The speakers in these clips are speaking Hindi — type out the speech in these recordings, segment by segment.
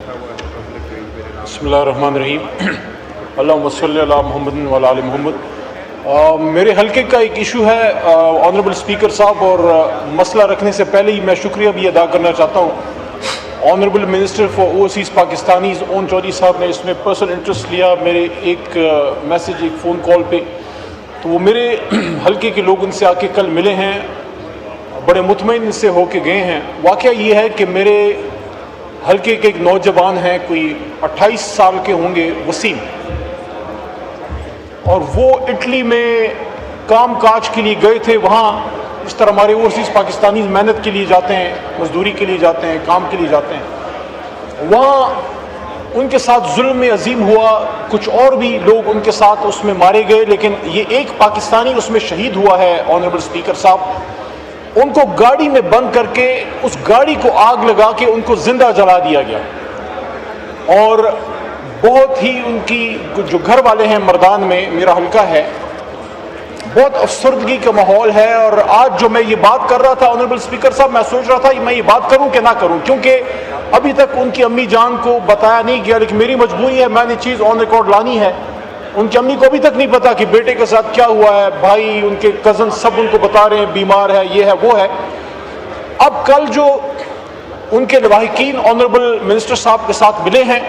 बिस्मिल्लाहिर्रहमानिर्रहीम अल्लाहुम्मा सल्ली अला मुहम्मदिन व अला आलि मुहम्मद। मेरे हल्के का एक इशू है ऑनरेबल स्पीकर साहब, और मसला रखने से पहले ही मैं शुक्रिया भी अदा करना चाहता हूँ। Honourable minister for overseas Pakistanis Aun Chaudhry साहब ने इसमें पर्सनल इंटरेस्ट लिया मेरे एक मैसेज, एक फ़ोन कॉल पे। तो वो मेरे हल्के के लोग उनसे आके कल मिले हैं, बड़े मुतमईन से होके गए हैं। वाक़या ये है कि मेरे हल्के के एक नौजवान हैं, कोई 28 साल के होंगे, वसीम, और वो इटली में काम काज के लिए गए थे। वहाँ इस तरह हमारे ओवरसीज़ पाकिस्तानी मेहनत के लिए जाते हैं, मजदूरी के लिए जाते हैं, काम के लिए जाते हैं। वहाँ उनके साथ जुल्म अजीम हुआ, कुछ और भी लोग उनके साथ उसमें मारे गए, लेकिन ये एक पाकिस्तानी उसमें शहीद हुआ है। ऑनरेबल स्पीकर साहब, उनको गाड़ी में बंद करके उस गाड़ी को आग लगा के उनको जिंदा जला दिया गया, और बहुत ही उनकी जो घर वाले हैं मर्दान में, मेरा हल्का है, बहुत अफसरदगी का माहौल है। और आज जो मैं ये बात कर रहा था ऑनरेबल स्पीकर साहब, मैं सोच रहा था मैं ये बात करूं कि ना करूं, क्योंकि अभी तक उनकी अम्मी जान को बताया नहीं गया, लेकिन मेरी मजबूरी है, मैंने चीज़ ऑन रिकॉर्ड लानी है। उनकी अम्मी को अभी तक नहीं पता कि बेटे के साथ क्या हुआ है। भाई, उनके कज़न सब उनको बता रहे हैं बीमार है, ये है, वो है। अब कल जो उनके लवाहिकीन ऑनरेबल मिनिस्टर साहब के साथ मिले हैं,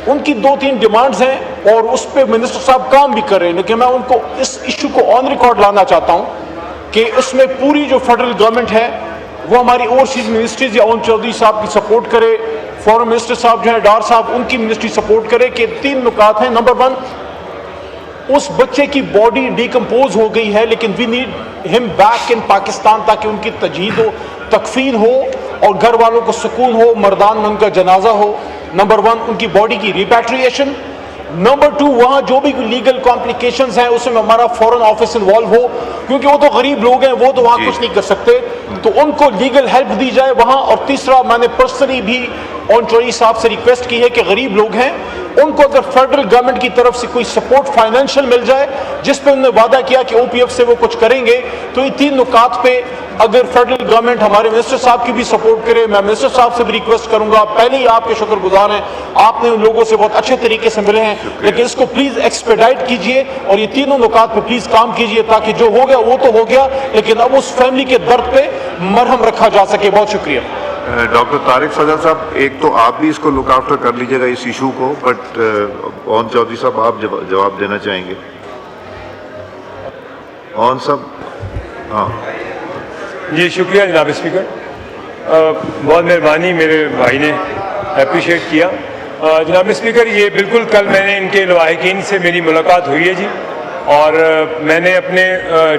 उनकी 2-3 डिमांड्स हैं और उस पर मिनिस्टर साहब काम भी कर रहे हैं, लेकिन मैं उनको इस इशू को ऑन रिकॉर्ड लाना चाहता हूँ कि उसमें पूरी जो फेडरल गवर्नमेंट है वो हमारी ओवरसीज़ मिनिस्ट्रीज या ओन चौधरी साहब की सपोर्ट करे, फॉरेन मिनिस्टर साहब जो है डार साहब, उनकी मिनिस्ट्री सपोर्ट करे। कि 3 नुकात हैं। नंबर 1, उस बच्चे की बॉडी डिकम्पोज हो गई है, लेकिन we need him back in Pakistan, ताकि उनकी तजहीद हो, तकफीन हो और घर वालों को सुकून हो, मर्दान में उनका जनाजा हो। नंबर 1, उनकी बॉडी की रिपैट्रिएशन। नंबर 2, वहाँ जो भी लीगल कॉम्प्लिकेशंस हैं उसमें हमारा फॉरेन ऑफिस इन्वॉल्व हो, क्योंकि वो तो गरीब लोग हैं, वो तो वहाँ कुछ नहीं कर सकते, तो उनको लीगल हेल्प दी जाए वहाँ। और तीसरा, मैंने पर्सनली भी ऑन चौधरी साहब से रिक्वेस्ट की है कि गरीब लोग हैं, उनको अगर फेडरल गवर्नमेंट की तरफ से कोई सपोर्ट फाइनेंशियल मिल जाए, जिस पे उन्होंने वादा किया कि ओपीएफ से वो कुछ करेंगे, तो ये 3 नुकात पे अगर फेडरल गवर्नमेंट हमारे मिनिस्टर साहब की भी सपोर्ट करे। मैं मिनिस्टर साहब से भी रिक्वेस्ट करूंगा, पहले ही आपके शुक्रगुजार हैं, आपने उन लोगों से बहुत अच्छे तरीके से मिले हैं, लेकिन इसको प्लीज एक्सपेडाइट कीजिए और ये 3 नुकात पे प्लीज काम कीजिए, ताकि जो हो गया वो तो हो गया, लेकिन अब उस फैमिली के दर्द पे मरहम रखा जा सके। बहुत शुक्रिया। डॉक्टर तारिक सदर साहब, एक तो आप भी इसको लुक आफ्टर कर लीजिएगा इस इशू को, बट ऑन चौधरी साहब आप जवाब देना चाहेंगे? ऑन साहब। हाँ जी, शुक्रिया जनाब स्पीकर, बहुत मेहरबानी, मेरे भाई ने अप्रिशिएट किया। जनाब स्पीकर, ये बिल्कुल कल मैंने इनके लवाहिकीन से मेरी मुलाकात हुई है जी, और मैंने अपने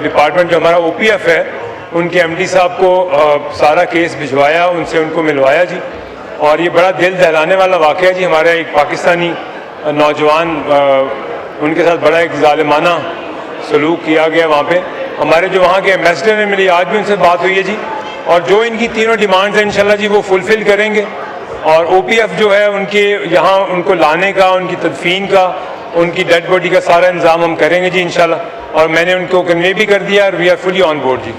डिपार्टमेंट जो हमारा ओपीएफ है उनके एमडी साहब को सारा केस भिजवाया, उनसे उनको मिलवाया जी। और ये बड़ा दिल दहलाने वाला वाक़या जी, हमारा एक पाकिस्तानी नौजवान, उनके साथ बड़ा एक ज़ालिमाना सलूक किया गया वहाँ पे। हमारे जो वहाँ के एम्बेसडर हैं, मेरी आज भी उनसे बात हुई है जी, और जो इनकी तीनों डिमांड्स हैं इंशाल्लाह जी वो फुलफ़िल करेंगे। और ओपीएफ जो है उनके यहाँ उनको लाने का, उनकी तदफीन का, उनकी डेड बॉडी का सारा इंतज़ाम हम करेंगे जी इंशाल्लाह, और मैंने उनको कन्वे भी कर दिया और we are fully on board ji.